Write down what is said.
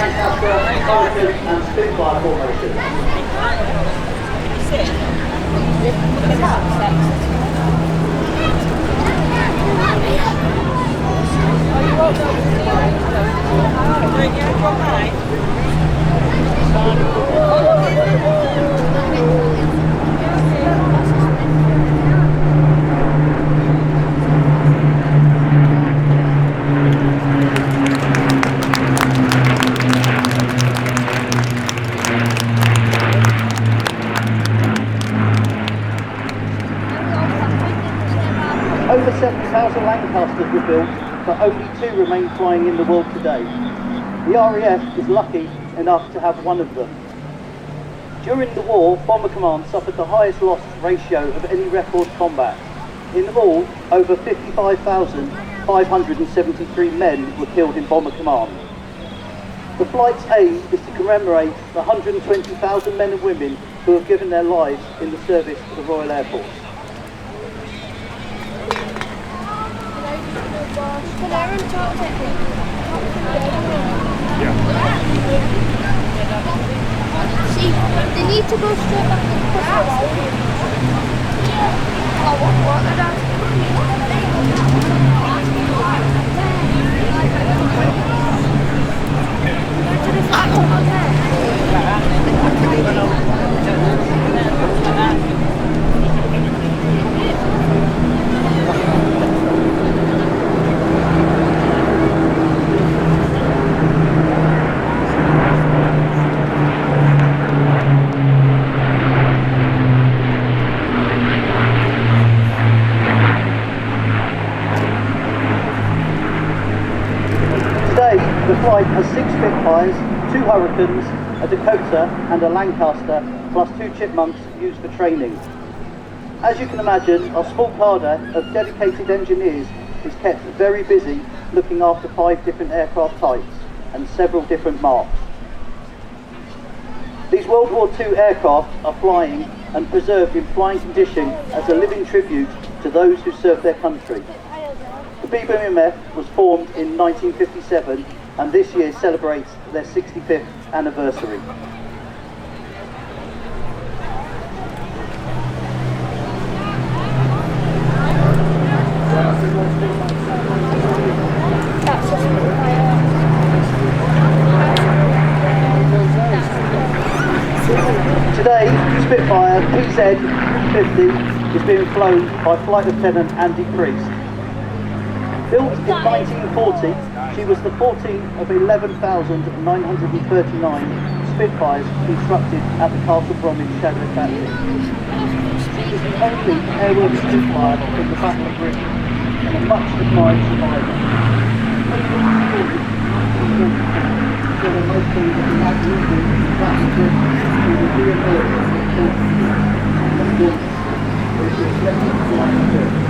Lancaster, Hurricane and Spitfire formation. Over 7,000 Lancasters were built, but only 2 remain flying in the world today. The RAF is lucky enough to have one of them. During the war, Bomber Command suffered the highest loss ratio of any record combat. In all, over 55,573 men were killed in Bomber Command. The flight's aim is to commemorate the 120,000 men and women who have given their lives in the service of the Royal Air Force. See, they need to go straight back to the The flight has 6 Spitfires, 2 Hurricanes, a Dakota and a Lancaster, plus 2 Chipmunks used for training. As you can imagine, our small cadre of dedicated engineers is kept very busy looking after 5 different aircraft types and several different marques. These World War II aircraft are flying and preserved in flying condition as a living tribute to those who served their country. The BBMF was formed in 1957 and this year celebrates their 65th anniversary. Today, Spitfire PZ-50 is being flown by Flight Lieutenant Andy Priest. Built in 1940, she was the 14th of 11,939 Spitfires constructed at the Castle Bromwich Shadow Factory. She's the only airworthy Spitfire from the Battle of Britain and a much admired survivor. Most things that we have used in the Battle of Britain to the reinforce which is reflected